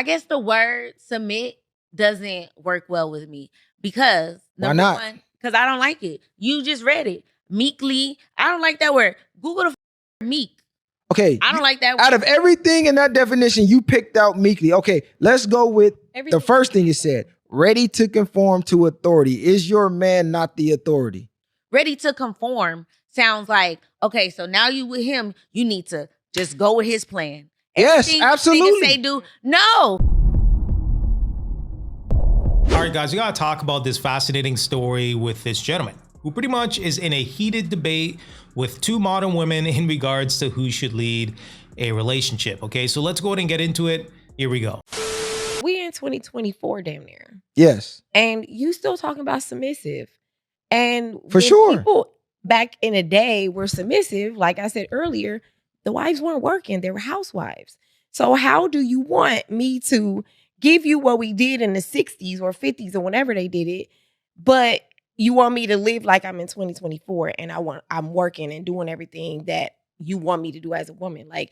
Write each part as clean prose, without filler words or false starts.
I guess the word submit doesn't work well with me because Why not? one, because I don't like it. You just read it. Meekly. I don't like that word. Google the meek. Okay. I don't like that word. Out of everything in that definition, you picked out meekly. Okay, let's go with the first thing you said. Ready to conform to authority. Is your man not the authority? Ready to conform sounds like, okay, so now you with him, you need to just go with his plan. Yes, absolutely. Say do. No. All right, guys, we got to talk about this fascinating story with this gentleman who pretty much is in a heated debate with two modern women in regards to who should lead a relationship. Okay, so let's go ahead and get into it. Here we go. We in 2024 damn near. Yes. And you still talking about submissive. And for sure, people back in the day were submissive. Like I said earlier, the wives weren't working. They were housewives. So how do you want me to give you what we did in the 60s or 50s or whenever they did it, but you want me to live like I'm in 2024 and I'm working and doing everything that you want me to do as a woman? Like,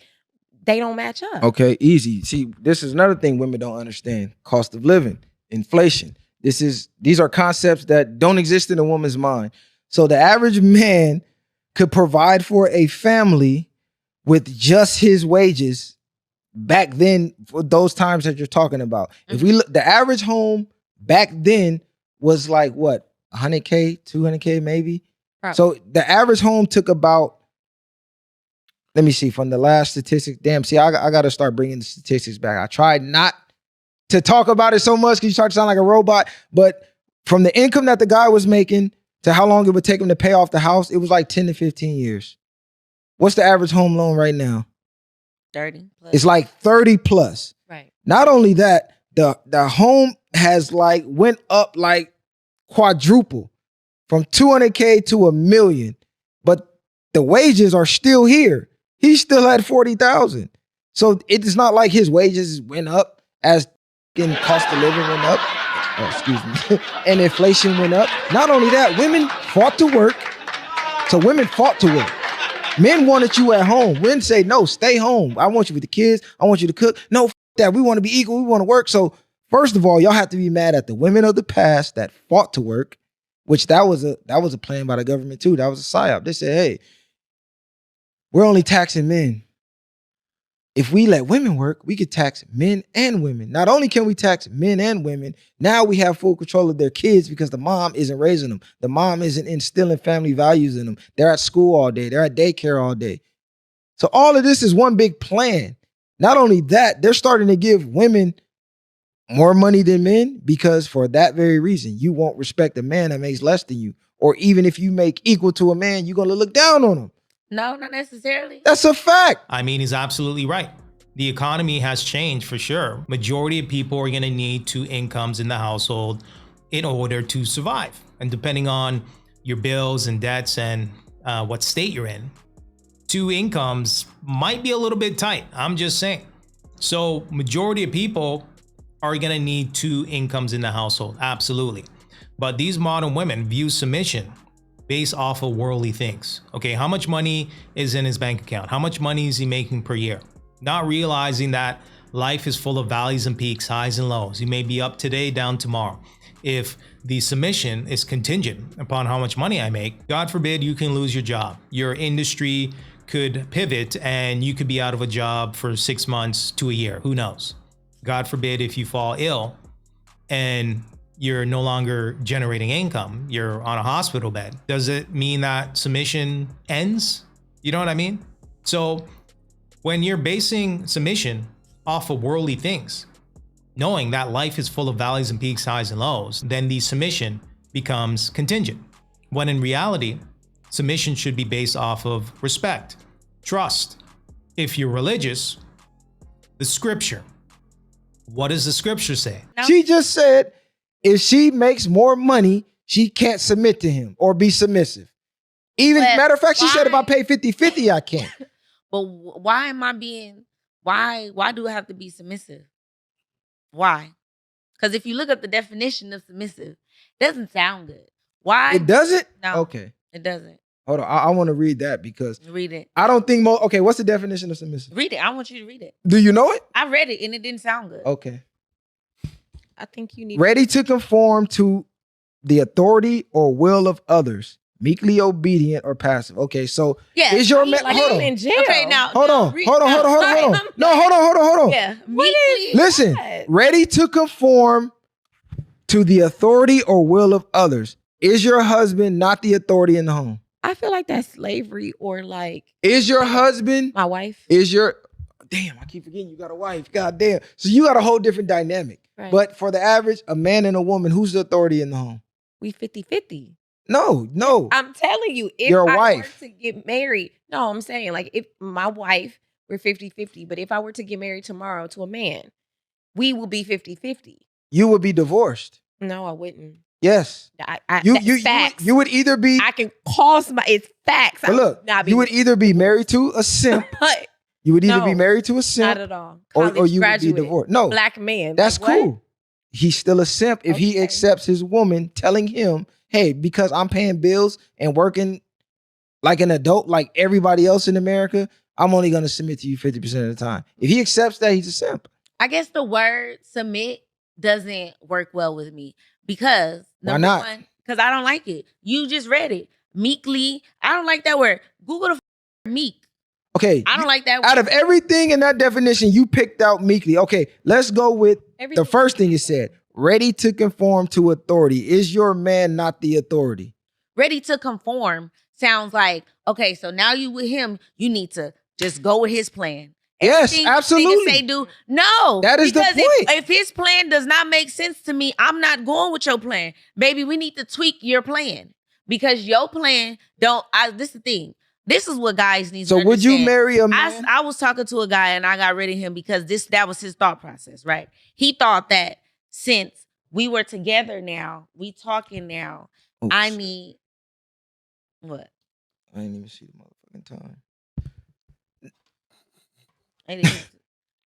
they don't match up. Okay, easy. See, this is another thing women don't understand. Cost of living, inflation. These are concepts that don't exist in a woman's mind. So the average man could provide for a family with just his wages back then, for those times that you're talking about. Mm-hmm. If we look, the average home back then was like what, 100K, 200K maybe. Probably. So the average home took about, let me see, from the last statistics. Damn, see, I got to start bringing the statistics back. I tried not to talk about it so much because you start to sound like a robot. But from the income that the guy was making to how long it would take him to pay off the house, it was like 10 to 15 years. What's the average home loan right now? 30 plus. It's like 30 plus. Right. Not only that, the home has like went up like quadruple from 200K to $1 million. But the wages are still here. He still had 40,000. So it's not like his wages went up as in cost of living went up. Oh, excuse me. And inflation went up. Not only that, women fought to work. So women fought to work. Men wanted you at home. Women say, no, stay home. I want you with the kids. I want you to cook. No, that. We want to be equal. We want to work. So first of all, y'all have to be mad at the women of the past that fought to work, which that was a plan by the government too. That was a psyop. They said, hey, we're only taxing men. If we let women work, we could tax men and women. Not only can we tax men and women, now we have full control of their kids because the mom isn't raising them. The mom isn't instilling family values in them. They're at school all day. They're at daycare all day. So all of this is one big plan. Not only that, they're starting to give women more money than men because for that very reason, you won't respect a man that makes less than you. Or even if you make equal to a man, you're going to look down on him. No, not necessarily. That's a fact. I mean, he's absolutely right. The economy has changed for sure. Majority of people are going to need two incomes in the household in order to survive. And depending on your bills and debts and what state you're in, two incomes might be a little bit tight. I'm just saying. So majority of people are going to need two incomes in the household. Absolutely. But these modern women view submission based off of worldly things. Okay, how much money is in his bank account? How much money is he making per year? Not realizing that life is full of valleys and peaks, highs and lows. You may be up today, down tomorrow. If the submission is contingent upon how much money I make, God forbid you can lose your job. Your industry could pivot and you could be out of a job for 6 months to a year. Who knows? God forbid if you fall ill and you're no longer generating income, you're on a hospital bed. Does it mean that submission ends? You know what I mean? So when you're basing submission off of worldly things, knowing that life is full of valleys and peaks, highs and lows, then the submission becomes contingent. When in reality, submission should be based off of respect, trust. If you're religious, the scripture. What does the scripture say? She just said, if she makes more money, she can't submit to him or be submissive. Even, matter of fact, she said if I pay 50-50, I can't. But why am I being, why do I have to be submissive? Why? Because if you look up the definition of submissive, it doesn't sound good. Why? It doesn't? No. Okay. It doesn't. Hold on. I want to read that because Read it. I don't think okay, what's the definition of submissive? Read it. I want you to read it. Do you know it? I read it and it didn't sound good. Okay. I think you need Ready to conform to the authority or will of others, meekly obedient or passive. Okay, so Yeah. is your man? like Hold I'm on. in jail. Okay, now Hold on. read- Hold on. No, hold on. Yeah. What Meekly. Listen, that? ready to conform to the authority or will of others. Is your husband not the authority in the home? I feel like that's slavery or like Is your husband, my wife. damn, I keep forgetting you got a wife. God damn. So you got a whole different dynamic. Right. But for the average, a man and a woman, who's the authority in the home? We 50-50. No. I'm telling you, if Your I wife. were to get married, no, I'm saying like if my wife, we're 50-50. But if I were to get married tomorrow to a man, we will be 50-50. You would be divorced. No, I wouldn't. Yes. That's facts. You would either be, I can call somebody. It's facts. but look, you would either be married to a simp. but You would either No, be married to a not simp at all. or College you would be graduate, divorced. No, black man. that's Like, what? cool. He's still a simp if he Okay. accepts his woman telling him, hey, because I'm paying bills and working like an adult, like everybody else in America, I'm only going to submit to you 50% of the time. If he accepts that, he's a simp. I guess the word submit doesn't work well with me because Why number not? one, because I don't like it. You just read it. Meekly. I don't like that word. Google the meek. Okay. I don't like that word. Out of everything in that definition, you picked out meekly. Okay, let's go with the first thing you said. Ready to conform to authority. Is your man not the authority? Ready to conform sounds like, okay, so now you with him, you need to just go with his plan. Yes, Everything absolutely. Say do no. That is the because point. If his plan does not make sense to me, I'm not going with your plan. Baby, we need to tweak your plan. Because your plan this is the thing. This is what guys need to So would you understand. marry a man? I was talking to a guy and I got rid of him because that was his thought process, right? He thought that since we were together now, we talking now, Oops. I need what? I didn't even see the motherfucking time. I didn't-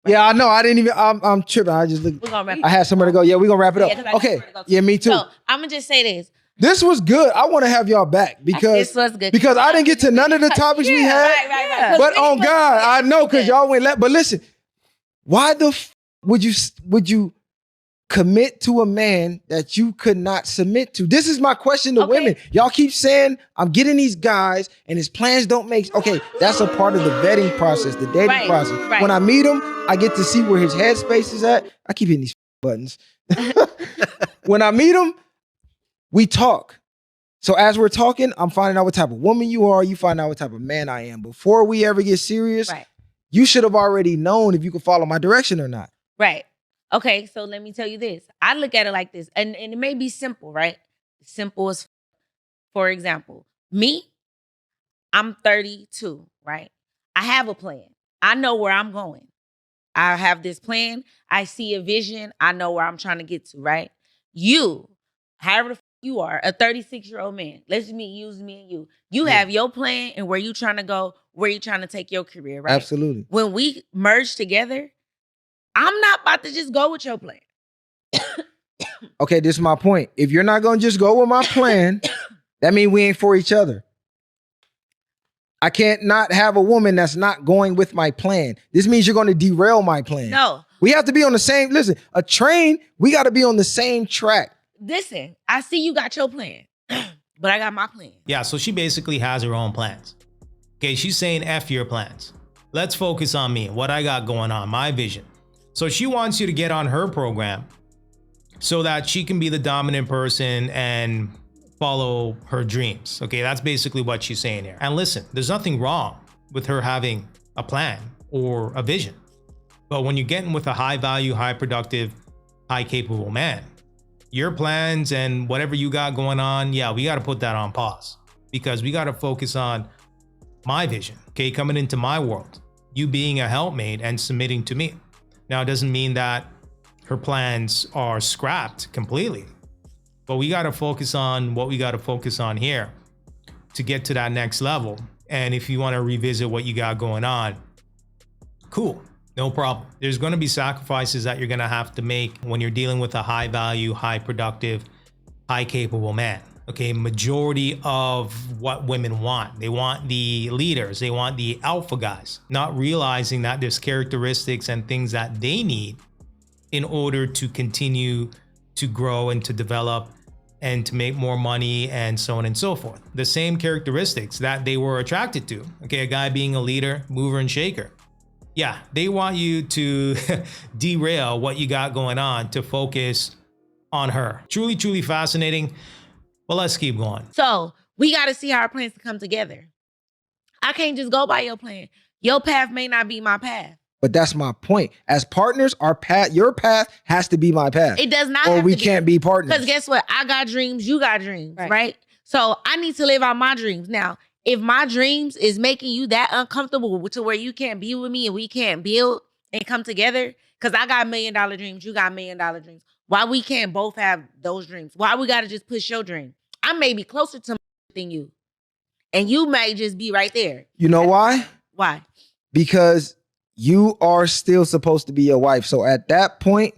Yeah, I know. I didn't even. I'm tripping. I just looked. We're gonna wrap I had somewhere to go. Yeah, we're gonna wrap it Yeah, 'cause I up. got Okay. somewhere to go too. Yeah, me too. So I'm gonna just say this. This was good. I want to have y'all back because This was good. I didn't get to none of the topics we had. Right. But on God, I know because y'all went left. But listen, why the would you commit to a man that you could not submit to? This is my question to Okay. women. Y'all keep saying I'm getting these guys and his plans don't make. Okay, that's a part of the vetting process, the dating Right, process. right. When I meet him, I get to see where his headspace is at. I keep hitting these buttons. When I meet him, we talk. So as we're talking, I'm finding out what type of woman you are. You find out what type of man I am. Before we ever get serious, Right. you should have already known if you could follow my direction or not. Right. Okay, so let me tell you this. I look at it like this, and it may be simple, right? Simple as, for example, me, I'm 32, right? I have a plan. I know where I'm going. I have this plan. I see a vision. I know where I'm trying to get to, right? You, however the you are, a 36-year-old man. Let's use me and you. You have your plan and where you trying to go, where you trying to take your career, right? Absolutely. When we merge together, I'm not about to just go with your plan. Okay, this is my point. If you're not going to just go with my plan, that means we ain't for each other. I can't not have a woman that's not going with my plan. This means you're going to derail my plan. No. We have to be on the same, listen, a train, we got to be on the same track. Listen, I see you got your plan, but I got my plan. Yeah, so she basically has her own plans. Okay, she's saying F your plans. Let's focus on me, what I got going on, my vision. So she wants you to get on her program so that she can be the dominant person and follow her dreams. Okay, that's basically what she's saying here. And listen, there's nothing wrong with her having a plan or a vision. But when you're getting with a high value, high productive, high capable man, your plans and whatever you got going on, yeah, we got to put that on pause because we got to focus on my vision, okay, coming into my world, you being a helpmate and submitting to me. Now, it doesn't mean that her plans are scrapped completely, but we got to focus on what we got to focus on here to get to that next level. And if you want to revisit what you got going on, cool. No problem. There's going to be sacrifices that you're going to have to make when you're dealing with a high value, high productive, high capable man. okay, majority of what women want. They want the leaders, they want the alpha guys, not realizing that there's characteristics and things that they need in order to continue to grow and to develop and to make more money and so on and so forth. The same characteristics that they were attracted to. Okay, a guy being a leader, mover and shaker. Yeah, they want you to derail what you got going on to focus on her. Truly, truly fascinating. But let's keep going. So we got to see how our plans to come together. I can't just go by your plan. Your path may not be my path. But that's my point. As partners, our path, your path has to be my path. It does not. Or have we to be. Can't be partners. Because guess what? I got dreams. You got dreams, right? So I need to live out my dreams. Now, if my dreams is making you that uncomfortable to where you can't be with me and we can't build and come together, because I got $1 million dreams, you got $1 million dreams. Why we can't both have those dreams? Why we got to just push your dream? I may be closer to than you. And you may just be right there. You know why? Why? Because you are still supposed to be your wife. So at that point,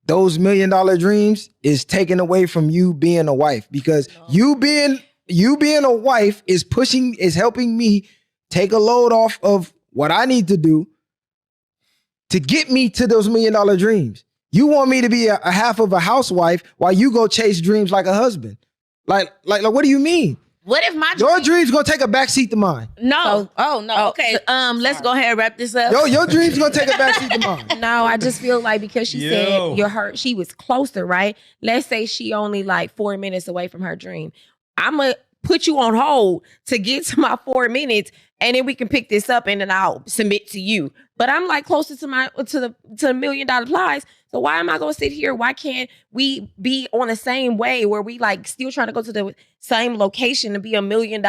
those $1 million dreams is taken away from you being a wife. Because you being a wife is helping me take a load off of what I need to do to get me to those $1 million dreams. You want me to be a half of a housewife while you go chase dreams like a husband. Like what do you mean? What if my your dreams gonna take a backseat to mine? No. No. Okay. Let's go ahead and wrap this up. Your dreams gonna take a backseat to mine. No, I just feel like because she said she was closer, right? Let's say she only like 4 minutes away from her dream. I'ma put you on hold to get to my 4 minutes, and then we can pick this up, and then I'll submit to you. But I'm like closer to the $1 million prize. So why am I gonna sit here? Why can't we be on the same way where we like still trying to go to the same location to be $1 million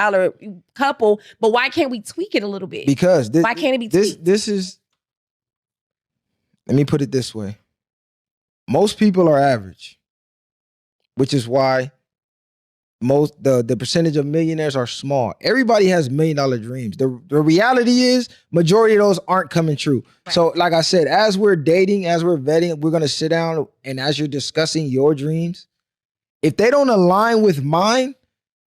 couple? But why can't we tweak it a little bit? Because why can't it be tweaked? This is. Let me put it this way: most people are average, which is why the percentage of millionaires are small. Everybody has $1 million dreams. The reality is majority of those aren't coming true. Right. So like I said, as we're dating, as we're vetting, we're going to sit down, and as you're discussing your dreams, if they don't align with mine,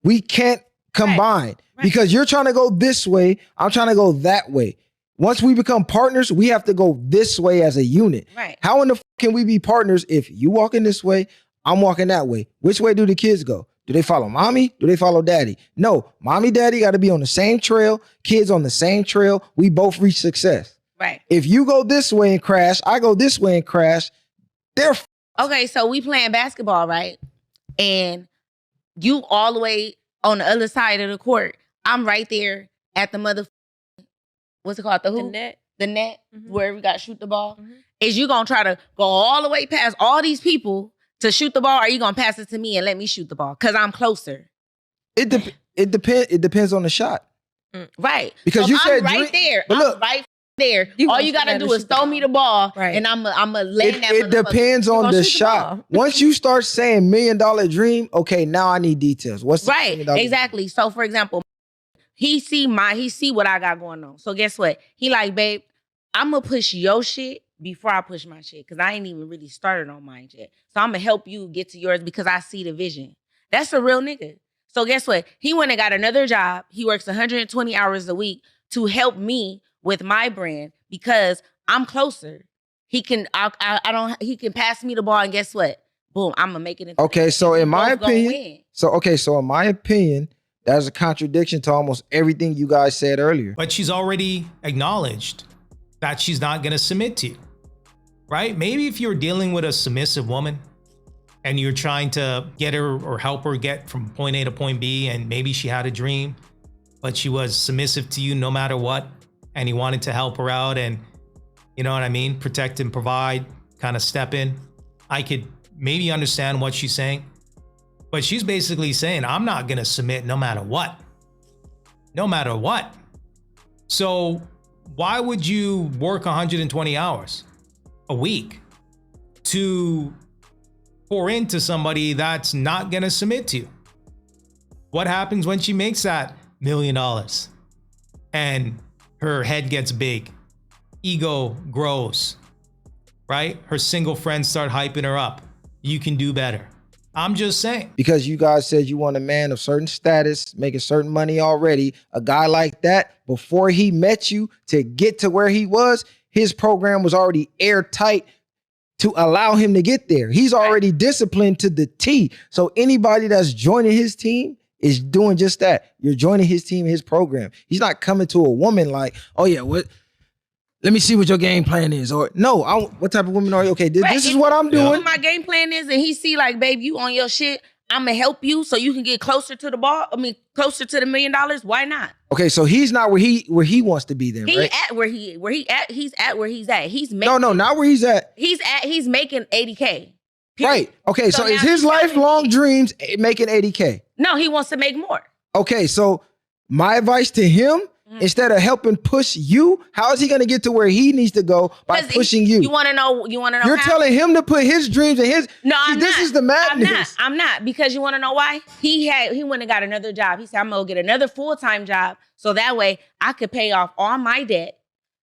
we can't combine. Right. Because you're trying to go this way, I'm trying to go that way. Once we become partners, we have to go this way as a unit. Right. How in the can we be partners if you walking this way, I'm walking that way? Which way do the kids go? Do they follow mommy? Do they follow daddy? No, mommy, daddy got to be on the same trail. Kids on the same trail. We both reach success. Right. If you go this way and crash, I go this way and crash. Okay, so we playing basketball, right? And you all the way on the other side of the court. I'm right there at the what's it called? The hoop? The net, where we got to shoot the ball. Mm-hmm. Is you going to try to go all the way past all these people to shoot the ball, or are you gonna pass it to me and let me shoot the ball? Because I'm closer. It depends on the shot. Right. Because so you said right there. I'm look, right there. All you gotta do is throw me the ball, right, and I'm a lay that. It depends on the shot. Once you start saying $1 million dream, okay, now I need details. What's the right? Exactly. Dream? So for example, he see what I got going on. So guess what? He like, babe, I'm gonna push your shit before I push my shit, because I ain't even really started on mine yet. So I'm going to help you get to yours because I see the vision. That's a real nigga. So guess what? He went and got another job. He works 120 hours a week to help me with my brand because I'm closer. He can he can pass me the ball, and guess what? Boom, I'm going to make it into okay, so in my opinion, so in my opinion, that's a contradiction to almost everything you guys said earlier. But she's already acknowledged that she's not going to submit to you. Right? Maybe if you're dealing with a submissive woman and you're trying to get her or help her get from point A to point B, and maybe she had a dream, but she was submissive to you no matter what, and you wanted to help her out and, you know what I mean, protect and provide, kind of step in, I could maybe understand what she's saying. But she's basically saying, I'm not going to submit no matter what. No matter what. So why would you work 120 hours a week to pour into somebody that's not going to submit to you? What happens when she makes that $1 million and her head gets big, ego grows, right? Her single friends start hyping her up. You can do better. I'm just saying. Because you guys said you want a man of certain status, making certain money already. A guy like that, before he met you to get to where he was, his program was already airtight to allow him to get there. He's already disciplined to the T. So anybody that's joining his team is doing just that. You're joining his team, his program. He's not coming to a woman like, oh yeah, what? Let me see what your game plan is. Or no, what type of women are you? Okay, this is what I'm doing. What my game plan is, and he see like, babe, you on your shit. I'm gonna help you so you can get closer to the ball. I mean, closer to the $1 million. Why not? Okay, so he's not where he wants to be then, He right? at where he at. He's at where he's at. He's making, No, not where he's at. He's making 80K. Right. Okay, so now is his he's telling lifelong me- dreams making 80K? No, he wants to make more. Okay, so my advice to him, instead of helping push you, how is he going to get to where he needs to go by 'Cause pushing you? You want to know? You're how? telling him to put his dreams and his. No, See, I'm this not. is the madness. I'm not because you want to know why? He went and got another job. He said, I'm gonna get another full-time job so that way I could pay off all my debt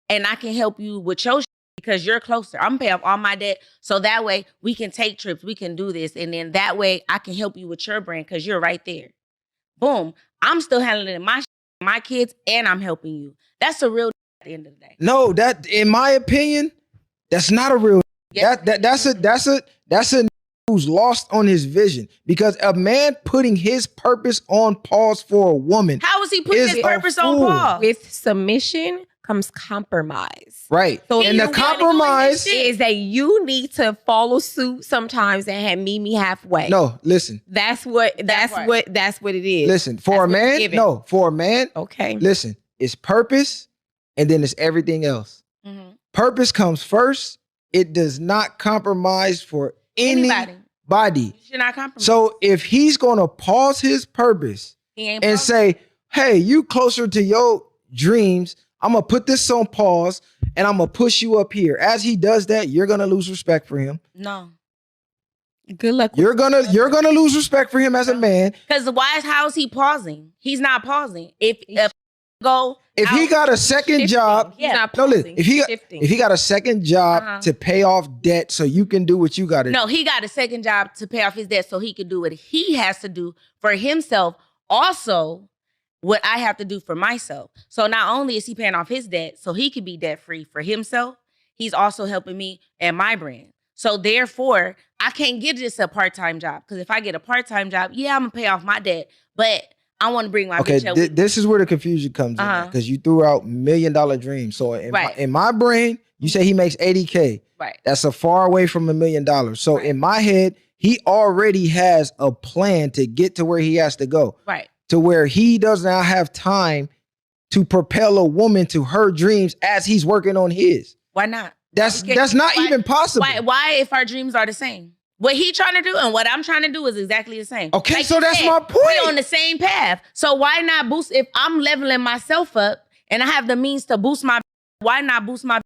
and I can help you with your shit because you're closer. I'm gonna pay off all my debt so that way we can take trips, we can do this, and then that way I can help you with your brand because you're right there. Boom. I'm still handling my kids and I'm helping you. That's a real at the end of the day. No, that in my opinion, that's not a real. Yes. That's a who's lost on his vision, because a man putting his purpose on pause for a woman. How is he putting is his a purpose on fool. pause? With submission comes compromise. Right. So and you the really compromise. is that you need to follow suit sometimes and meet me halfway. No, listen. That's what it is. Listen, for a That's what's man, given. no, for a man, Okay. listen, it's purpose and then it's everything else. Mhm. Purpose comes first. It does not compromise for Anybody. anybody. You should not compromise. So if he's going to pause his purpose He ain't and pausing. say, hey, you closer to your dreams, I'm going to put this on pause and I'm going to push you up here. As he does that, you're going to lose respect for him. No. Good luck. You're going to lose respect for him as a man. Because how is he pausing? He's not pausing. If he If he got a second job, He's not no, listen, pausing. if he got a second job Uh-huh. to pay off debt so you can do what you got to do. No, he got a second job to pay off his debt so he could do what he has to do for himself. Also, what I have to do for myself. So not only is he paying off his debt so he could be debt free for himself, he's also helping me and my brand. So therefore, I can't get just a part-time job, because if I get a part-time job, yeah, I'm gonna pay off my debt, but I want to bring my Okay, bitch up with me. this is where the confusion comes in, because you threw out $1 million dreams. So Right. in my brain, you say he makes 80K. Right. That's a far away from $1 million. So Right. in my head, he already has a plan to get to where he has to go. Right. To where he does not have time to propel a woman to her dreams as he's working on his. Why not? That's Why- not why- even possible. Why if our dreams are the same? What he trying to do and what I'm trying to do is exactly the same. Okay, Like so you that's said, my point. We're on the same path. So why not boost? If I'm leveling myself up and I have the means to boost my, why not boost my?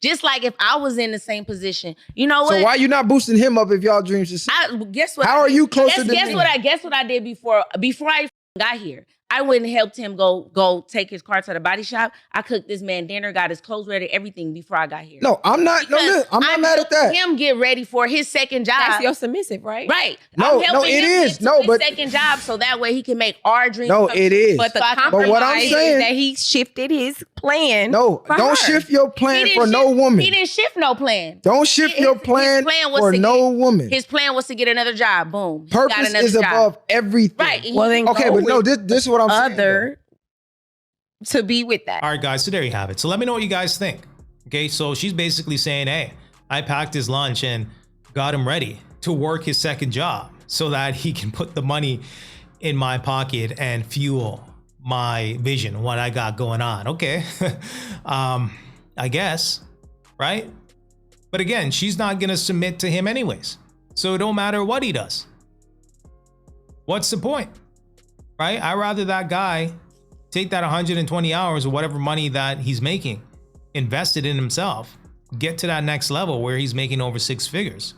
Just like if I was in the same position, you know what? So why you not boosting him up if y'all dreams the same? Guess what? How are you closer guess, than guess me? what I did before I got here. I went and helped him go take his car to the body shop. I cooked this man dinner, got his clothes ready, everything before I got here. No, I'm not. No, Because look, I'm not mad at that. Him get ready for his second job. That's your submissive, right? Right. No, I'm helping it him is. get to No, his but- second job so that way he can make our dreams. No, come it true. is. But the So I can- compromise what I'm saying- is that he shifted his plan. No, for don't her. shift your He plan didn't for no shift- woman. He didn't shift no plan. Don't shift His- your his plan plan was for to no woman. His plan was to get another job. Boom. He got Purpose another is job. above everything. Right. Well, then Okay, go but no, with this is what I'm saying. other to be with that. All right, guys, so there you have it. So let me know what you guys think. Okay, so she's basically saying, hey, I packed his lunch and got him ready to work his second job so that he can put the money in my pocket and fuel my vision, what I got going on. Okay, I guess, right? But again, she's not going to submit to him anyways. So it don't matter what he does. What's the point, right? I'd rather that guy take that 120 hours or whatever money that he's making, invest it in himself, get to that next level where he's making over 6 figures,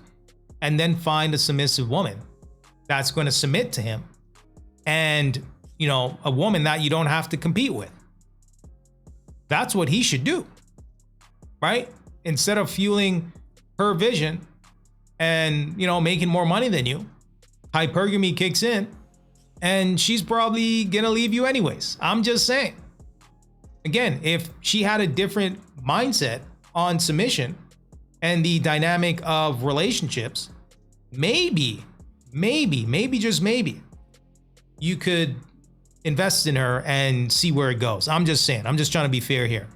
and then find a submissive woman that's going to submit to him. And, you know, a woman that you don't have to compete with. That's what he should do, right? Instead of fueling her vision and, you know, making more money than you, hypergamy kicks in and she's probably gonna leave you anyways. I'm just saying. Again, if she had a different mindset on submission and the dynamic of relationships, maybe, just maybe, you could invest in her and see where it goes. I'm just saying. I'm just trying to be fair here.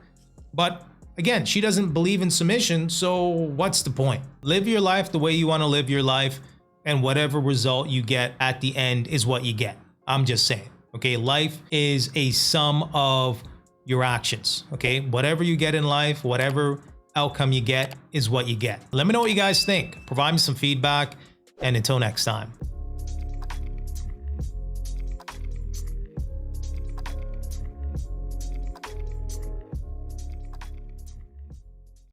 But again, she doesn't believe in submission, so what's the point? Live your life the way you want to live your life, and whatever result you get at the end is what you get. I'm just saying. Okay, life is a sum of your actions. Okay, whatever you get in life, whatever outcome you get is what you get. Let me know what you guys think. Provide me some feedback, and until next time.